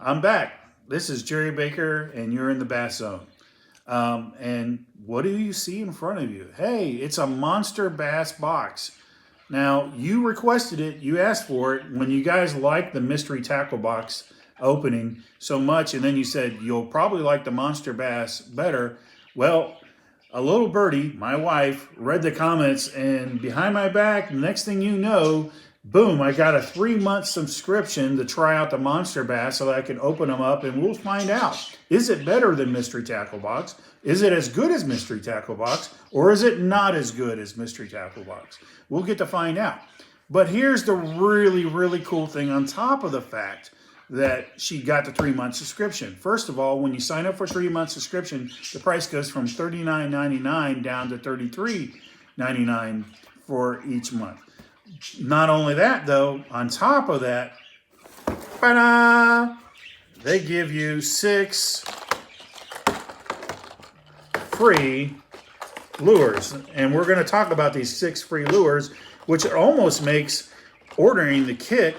I'm back. This is Jerry Baker, and you're in the Bass Zone. And what do you see in front of you? Hey, it's a monster bass box. Now, you requested it, you asked for it when you guys liked the mystery tackle box opening so much, and then you said you'll probably like the monster bass better. Well, a little birdie, my wife, read the comments, and behind my back, next thing you know, boom, I got a 3-month subscription to try out the monster bass so that I can open them up, and we'll find out. Is it better than mystery tackle box? Is it as good as mystery tackle box? Or is it not as good as mystery tackle box? We'll get to find out. But here's the really, really cool thing on top of the fact that she got the 3-month subscription. First of all, when you sign up for a 3-month subscription, the price goes from $39.99 down to $33.99 for each month. Not only that, though, on top of that, they give you 6 free lures. And we're going to talk about these 6 free lures, which almost makes ordering the kit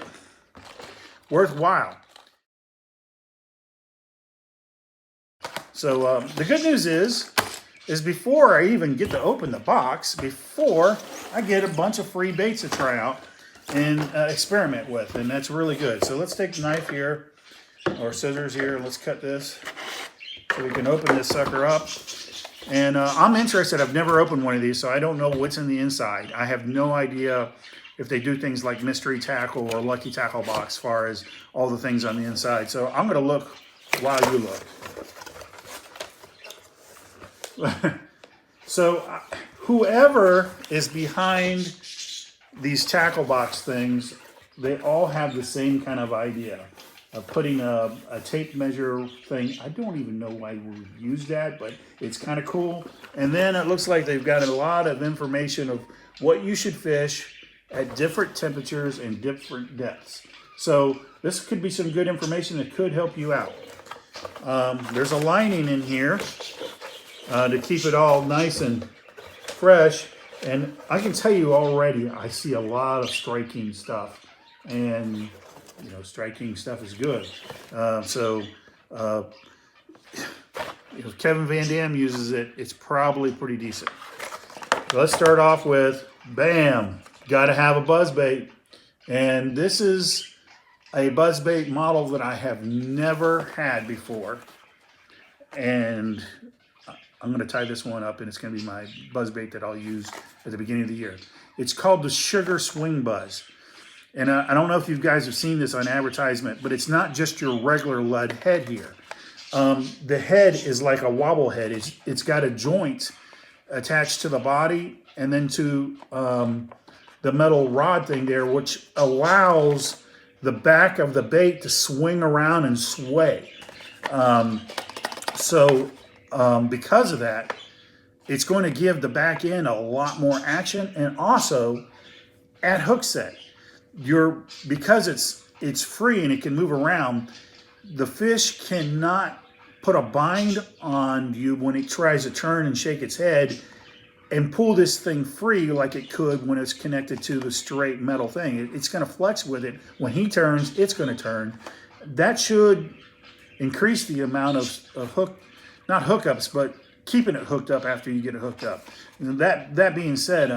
worthwhile. So the good news is before I even get to open the box, before I get a bunch of free baits to try out and experiment with, and that's really good. So let's take the knife here, or scissors here, and let's cut this so we can open this sucker up. And I'm interested. I've never opened one of these, so I don't know what's in the inside. I have no idea if they do things like mystery tackle or lucky tackle box as far as all the things on the inside. So I'm going to look while you look. So whoever is behind these tackle box things, they all have the same kind of idea of putting a tape measure thing. I don't even know why we use that, but it's kind of cool. And then it looks like they've got a lot of information of what you should fish at different temperatures and different depths. So this could be some good information that could help you out. There's a lining in here to keep it all nice and fresh. And I can tell you already, I see a lot of striking stuff. And, you know, striking stuff is good. If Kevin Van Dam uses it, it's probably pretty decent. So let's start off with, bam, got to have a buzzbait. And this is a buzzbait model that I have never had before. And I'm going to tie this one up, and it's going to be my buzzbait that I'll use at the beginning of the year. It's called the Sugar Swing Buzz. And I don't know if you guys have seen this on advertisement, but it's not just your regular lead head here. The head is like a wobble head. It's got a joint attached to the body and then to the metal rod thing there, which allows the back of the bait to swing around and sway. Because of that, it's going to give the back end a lot more action. And also at hook set, because it's free and it can move around, the fish cannot put a bind on you when it tries to turn and shake its head and pull this thing free like it could when it's connected to the straight metal thing. It's going to flex with it. When he turns, it's going to turn. That should increase the amount of not hookups, but keeping it hooked up after you get it hooked up. And that being said,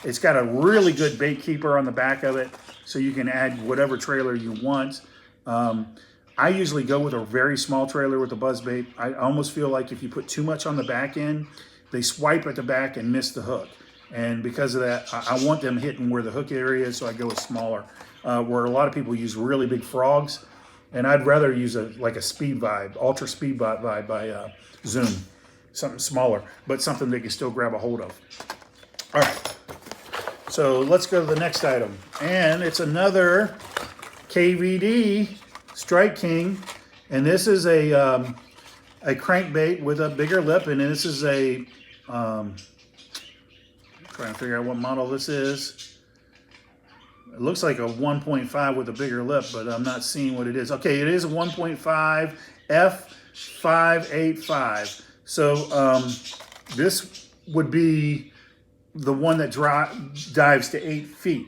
it's got a really good bait keeper on the back of it, so you can add whatever trailer you want. I usually go with a very small trailer with a buzzbait. I almost feel like if you put too much on the back end, they swipe at the back and miss the hook. And because of that, I want them hitting where the hook area is, so I go with smaller. Where a lot of people use really big frogs, and I'd rather use like a speed vibe, ultra speed vibe by Zoom. Something smaller, but something they can still grab a hold of. All right, so let's go to the next item. And it's another KVD Strike King. And this is a crankbait with a bigger lip. And this is trying to figure out what model this is. It looks like a 1.5 with a bigger lip, but I'm not seeing what it is. Okay, it is a 1.5 F585. So this would be the one that dives to 8 feet.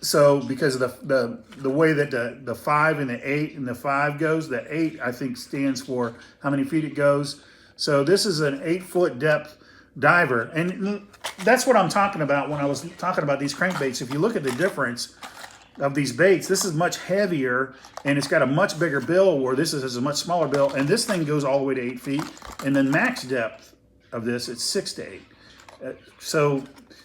So because of the way that the 5 and the 8 and the 5 goes, the 8 I think stands for how many feet it goes. So this is an 8-foot depth diver, and that's what I'm talking about when I was talking about these crankbaits. If you look at the difference of these baits, this is much heavier and it's got a much bigger bill, where this has a much smaller bill, and this thing goes all the way to 8 feet, and the max depth of this, it's 6 to 8. So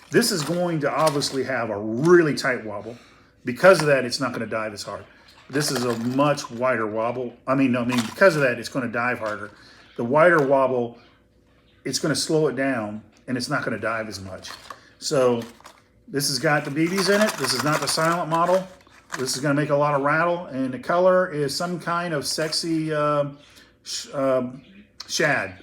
this is going to obviously have a really tight wobble. Because of that, it's not going to dive as hard. This is a much wider wobble. Because of that, it's going to dive harder. The wider wobble, it's going to slow it down, and it's not going to dive as much. So this has got the BBs in it. This is not the silent model. This is going to make a lot of rattle, and the color is some kind of sexy shad.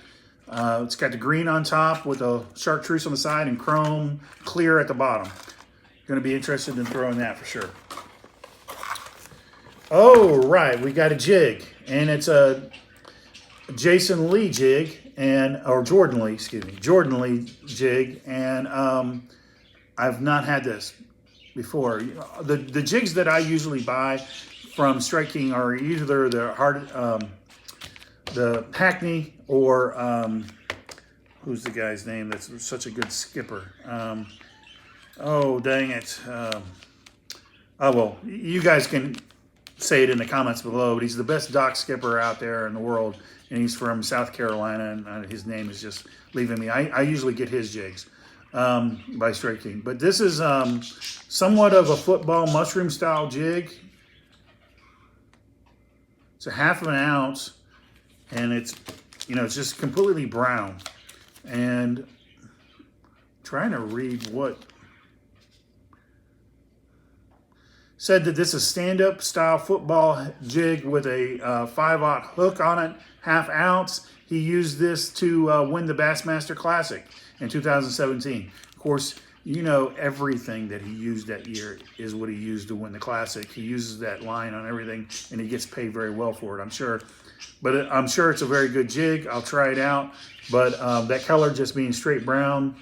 It's got the green on top with a chartreuse on the side and chrome clear at the bottom. Going to be interested in throwing that for sure. Oh, right, we got a jig, and it's a Jason Lee jig, or Jordan Lee jig, and I've not had this before. The jigs that I usually buy from Strike King are either the Hackney, or who's the guy's name that's such a good skipper? Oh, dang it. Oh, well, you guys can say it in the comments below, but he's the best dock skipper out there in the world, and he's from South Carolina, and his name is just leaving me. I usually get his jigs by Strike King. But this is somewhat of a football mushroom style jig. It's a 1/2 ounce, and it's just completely brown. And trying to read what said that this is stand-up style football jig with a 5/0 hook on it, 1/2 ounce. He used this to win the Bassmaster Classic in 2017. Of course, everything that he used that year is what he used to win the Classic. He uses that line on everything, and he gets paid very well for it, I'm sure. But I'm sure it's a very good jig. I'll try it out. But that color just being straight brown,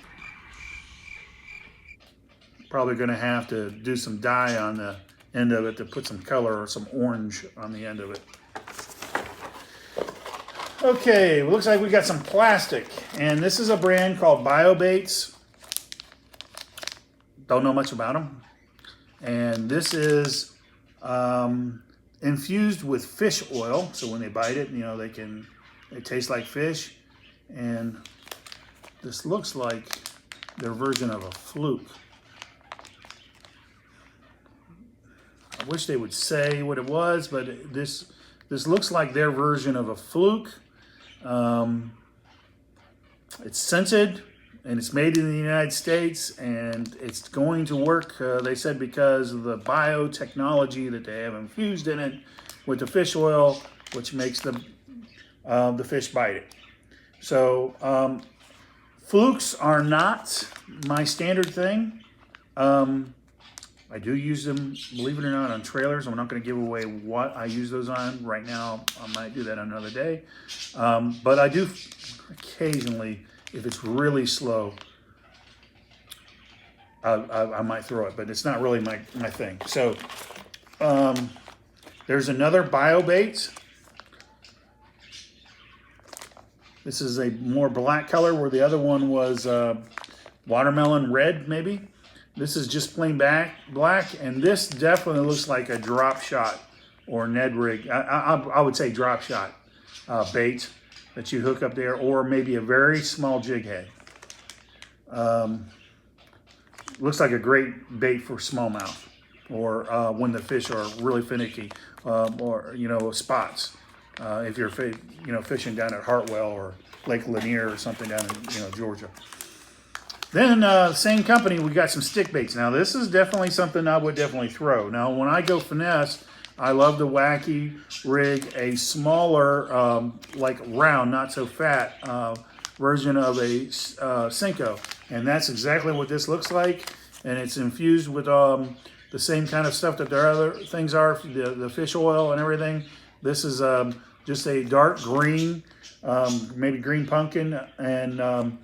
probably going to have to do some dye on the end of it to put some color or some orange on the end of it. Okay, it looks like we got some plastic, and this is a brand called Jerkbaits. Don't know much about them. And this is infused with fish oil, so when they bite it, they taste like fish. And this looks like their version of a fluke. I wish they would say what it was, but this looks like their version of a fluke. It's scented, and it's made in the United States, and it's going to work, they said, because of the biotechnology that they have infused in it with the fish oil, which makes the fish bite it. So flukes are not my standard thing. I do use them, believe it or not, on trailers. I'm not going to give away what I use those on right now. I might do that another day. But I do occasionally, if it's really slow, I might throw it, but it's not really my thing. So there's another Jerkbaits. This is a more black color, where the other one was watermelon red, maybe. This is just plain black, and this definitely looks like a drop shot or Ned rig. I would say drop shot bait that you hook up there, or maybe a very small jig head. Looks like a great bait for smallmouth, or when the fish are really finicky, or spots. If you're fishing down at Hartwell or Lake Lanier or something down in Georgia. Then same company, we got some stick baits. Now this is definitely something I would definitely throw. Now when I go finesse, I love to wacky rig a smaller, like round, not so fat version of a Senko, and that's exactly what this looks like. And it's infused with the same kind of stuff that their other things are, the fish oil and everything. This is just a dark green, maybe green pumpkin, and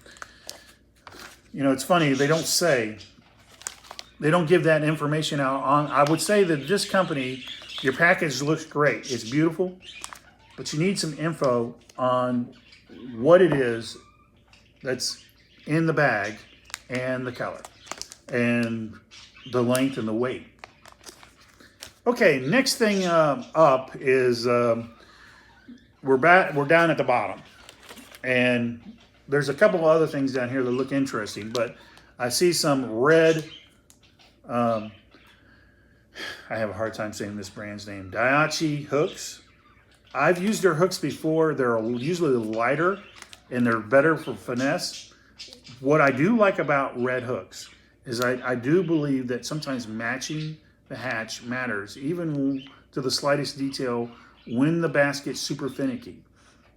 it's funny, they don't say, They don't give that information out on. I would say that this company, your package looks great. It's beautiful, but you need some info on what it is that's in the bag and the color and the length and the weight. Okay, next thing up is we're down at the bottom, and there's a couple of other things down here that look interesting, but I see some red, I have a hard time saying this brand's name, Daiichi hooks. I've used their hooks before. They're usually lighter and they're better for finesse. What I do like about red hooks is I do believe that sometimes matching the hatch matters, even to the slightest detail when the bass gets super finicky.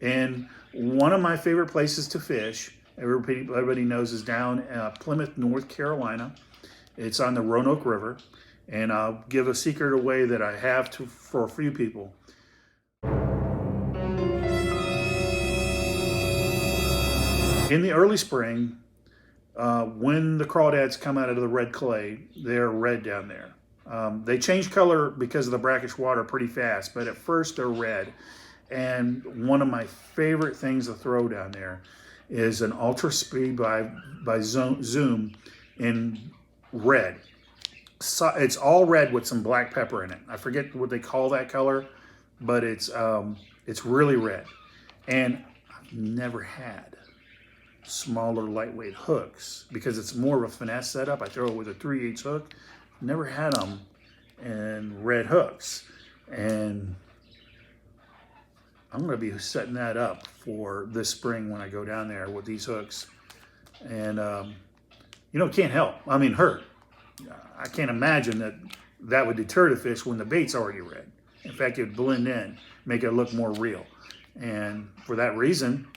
And one of my favorite places to fish, everybody knows, is down Plymouth, North Carolina. It's on the Roanoke River. And I'll give a secret away that I have for a few people. In the early spring, when the crawdads come out of the red clay, they're red down there. They change color because of the brackish water pretty fast, but at first they're red. And one of my favorite things to throw down there is an Ultra Speed by Zoom in red. So it's all red with some black pepper in it. I forget what they call that color, but it's really red. And I've never had smaller lightweight hooks because it's more of a finesse setup. I throw it with a 3/8 hook. Never had them in red hooks, and I'm going to be setting that up for this spring when I go down there with these hooks. And you know, it can't help. I mean, hurt. I can't imagine that would deter the fish when the bait's already red. In fact, it would blend in, make it look more real. And for that reason,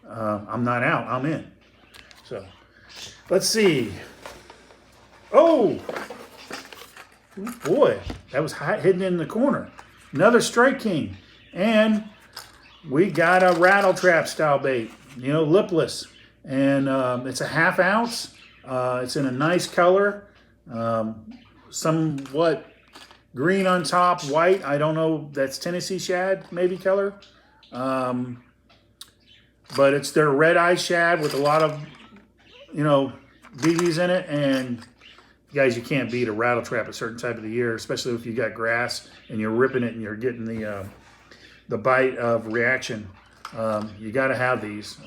I'm not out, I'm in. So let's see. Oh boy, that was hidden in the corner. Another Strike King. And we got a rattle trap style bait, you know, lipless. And it's a 1/2 ounce. It's in a nice color, somewhat green on top, white. I don't know, that's Tennessee shad, maybe color. But it's their red eye shad with a lot of, you know, BBs in it. And guys, you can't beat a rattle trap a certain type of the year, especially if you got grass and you're ripping it and you're getting the bite of reaction. You got to have these.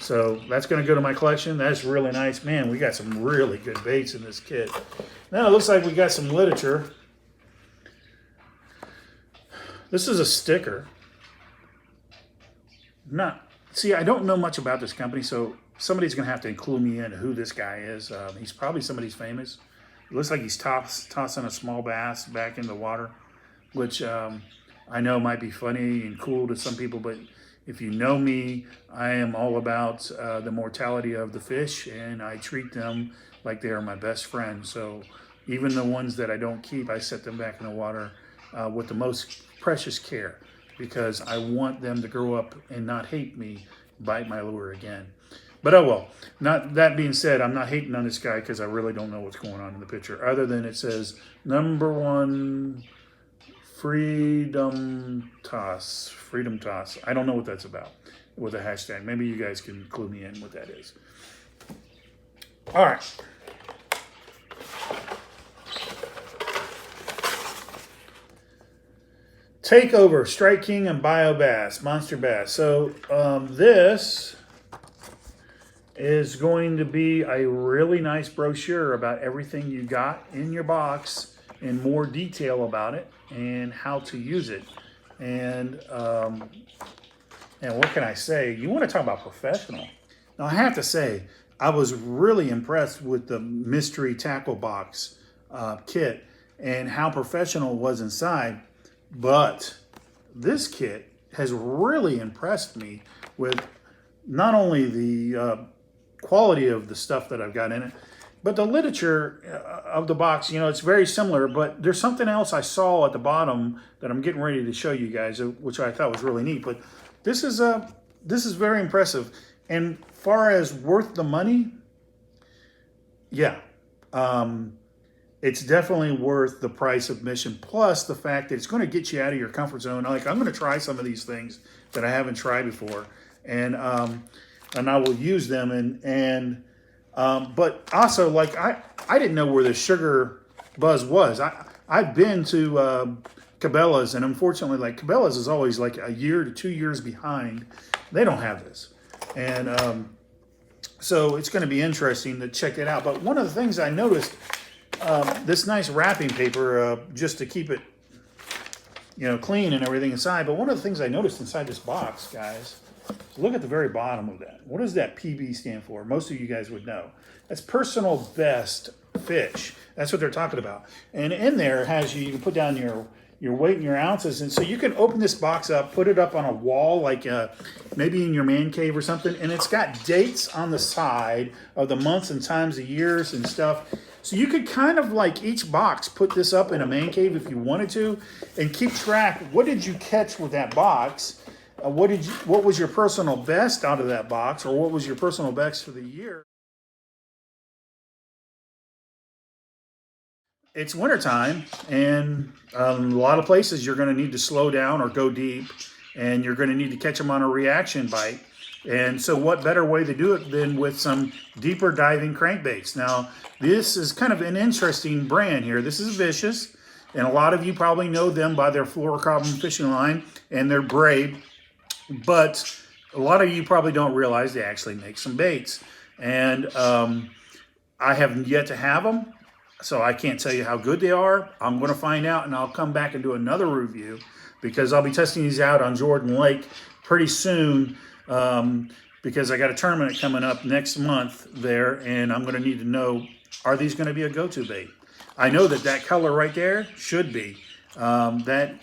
So that's going to go to my collection. That's really nice. Man, we got some really good baits in this kit. Now it looks like we got some literature. This is a sticker. See, I don't know much about this company, so somebody's going to have to include me in who this guy is. He's probably somebody's famous. It looks like he's tossing a small bass back in the water, which I know might be funny and cool to some people, but if you know me, I am all about the mortality of the fish, and I treat them like they are my best friend. So even the ones that I don't keep, I set them back in the water with the most precious care, because I want them to grow up and not hate me, bite my lure again. But oh well. Not that being said, I'm not hating on this guy because I really don't know what's going on in the picture, other than it says #1 Freedom Toss. Freedom Toss. I don't know what that's about with a hashtag. Maybe you guys can clue me in what that is. All right. Takeover, Strike King and Bio Bass, Monster Bass. So this is going to be a really nice brochure about everything you got in your box in more detail about it and how to use it. And what can I say? You want to talk about professional. Now I have to say, I was really impressed with the mystery tackle box kit and how professional it was inside. But this kit has really impressed me with not only the quality of the stuff that I've got in it, but the literature of the box. You know, it's very similar, but there's something else I saw at the bottom that I'm getting ready to show you guys, which I thought was really neat. But this is very impressive. And far as worth the money, yeah, it's definitely worth the price of admission. Plus the fact that it's going to get you out of your comfort zone. Like, I'm going to try some of these things that I haven't tried before, and I will use them. But also, like, I didn't know where the sugar buzz was. I've been to Cabela's, and unfortunately, like, Cabela's is always like a year to 2 years behind. They don't have this, and so it's going to be interesting to check it out. But one of the things I noticed, this nice wrapping paper, just to keep it, clean and everything inside. But one of the things I noticed inside this box, guys, look at the very bottom of that. What does that PB stand for? Most of you guys would know. That's personal best fish. That's what they're talking about. And in there has you can put down your weight and your ounces. And so you can open this box up, put it up on a wall, like maybe in your man cave or something. And it's got dates on the side of the months and times of years and stuff. So you could kind of, like, each box, put this up in a man cave if you wanted to, and keep track. What did you catch with that box? What was your personal best out of that box, or what was your personal best for the year? It's wintertime, and a lot of places you're going to need to slow down or go deep, and you're going to need to catch them on a reaction bite. And so what better way to do it than with some deeper diving crankbaits? Now, this is kind of an interesting brand here. This is Vicious, and a lot of you probably know them by their fluorocarbon fishing line and their braid. But a lot of you probably don't realize they actually make some baits. And I have yet to have them, so I can't tell you how good they are. I'm going to find out, and I'll come back and do another review, because I'll be testing these out on Jordan Lake pretty soon, because I got a tournament coming up next month there, and I'm going to need to know, are these going to be a go-to bait? I know that color right there should be. That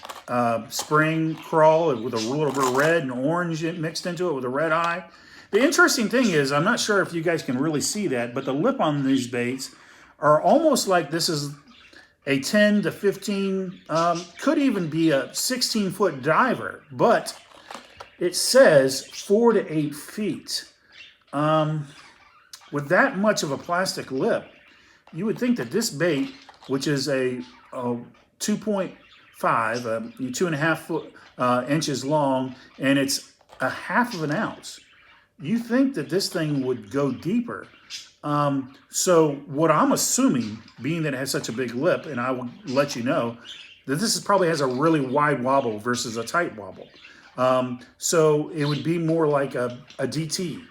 spring crawl with a little bit of red and orange mixed into it with a red eye. The interesting thing is, I'm not sure if you guys can really see that, but the lip on these baits are almost like this is a 10 to 15, could even be a 16-foot diver, but it says 4 to 8 feet. With that much of a plastic lip, you would think that this bait, which is a 2.5, 2.5 inches long, and it's a half of an ounce, you think that this thing would go deeper. So what I'm assuming, being that it has such a big lip, and I will let you know, that this probably has a really wide wobble versus a tight wobble. So it would be more like a DT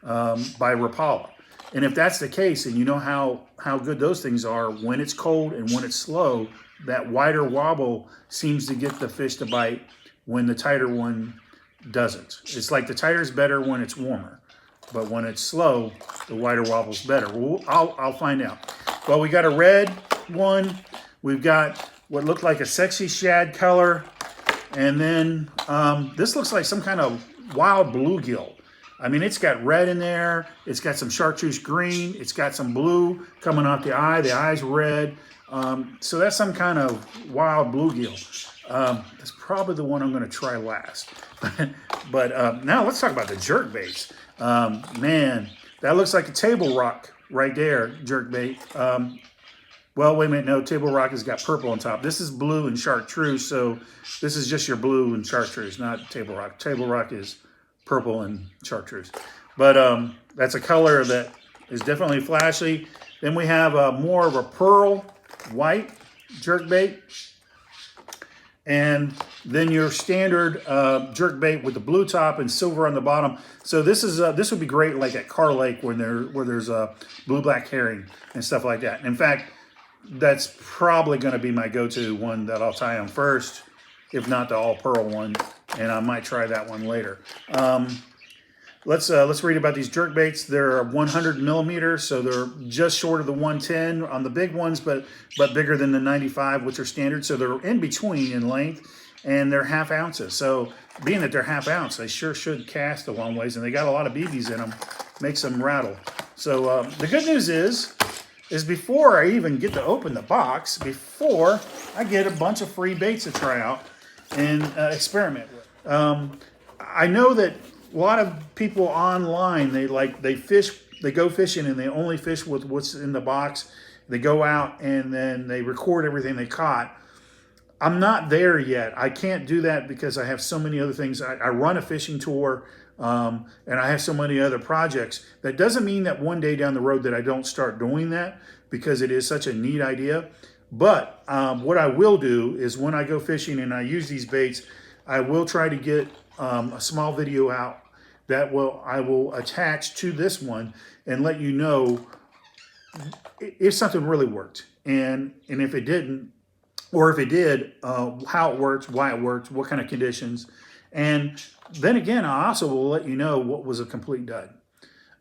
by Rapala. And if that's the case, and you know how good those things are, when it's cold and when it's slow, that wider wobble seems to get the fish to bite when the tighter one doesn't. It's like the tighter is better when it's warmer, but when it's slow, the wider wobble's better. Well, I'll find out. Well, we got a red one. We've got what looked like a sexy shad color. And then this looks like some kind of wild bluegill. I mean, it's got red in there. It's got some chartreuse green. It's got some blue coming off the eye. The eye's red. So that's some kind of wild bluegill. That's probably the one I'm going to try last. But now let's talk about the jerkbaits. Man, that looks like a table rock right there, jerkbait. Well, wait a minute. No, table rock has got purple on top. This is blue and chartreuse, so this is just your blue and chartreuse, not table rock. Table rock is purple and chartreuse. But that's a color that is definitely flashy. Then we have more of a pearl white jerkbait. And then your standard jerkbait with the blue top and silver on the bottom. So this would be great like at Car Lake where there's blue black herring and stuff like that. In fact, that's probably going to be my go-to one that I'll tie on first, if not the all pearl one, and I might try that one later. Let's read about these jerkbaits. They're 100 millimeters, so they're just short of the 110 on the big ones, but bigger than the 95, which are standard. So they're in between in length, and they're half ounces. So being that they're half ounce, they sure should cast a long ways, and they got a lot of BBs in them, makes them rattle. So the good news is before I even get to open the box, before I get a bunch of free baits to try out and experiment with. I know that a lot of people online, they go fishing and they only fish with what's in the box, They go out and then they record everything they caught. I'm not there yet. I can't do that because I have so many other things. I run a fishing tour, and I have so many other projects. That doesn't mean that one day down the road that I don't start doing that, because it is such a neat idea. But what I will do is when I go fishing and I use these baits, I will try to get a small video out that I will attach to this one and let you know if something really worked, and if it didn't, or if it did, how it works, why it works, what kind of conditions. And then again, I also will let you know what was a complete dud.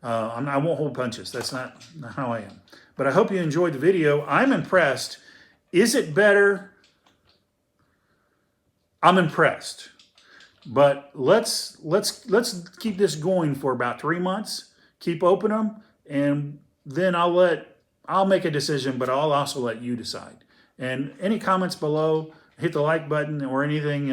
I won't hold punches. That's not how I am. But I hope you enjoyed the video. I'm impressed. Is it better? I'm impressed. But let's keep this going for about 3 months. Keep opening them, and then I'll make a decision, but I'll also let you decide. And any comments below, hit the like button or anything,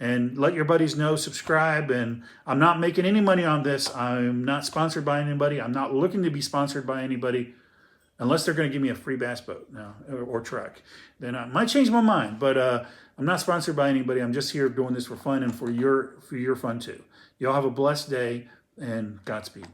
and let your buddies know, subscribe. And I'm not making any money on this. I'm not sponsored by anybody. I'm not looking to be sponsored by anybody, unless they're going to give me a free bass boat now or truck. Then I might change my mind, but I'm not sponsored by anybody. I'm just here doing this for fun and for your fun too. Y'all have a blessed day, and Godspeed.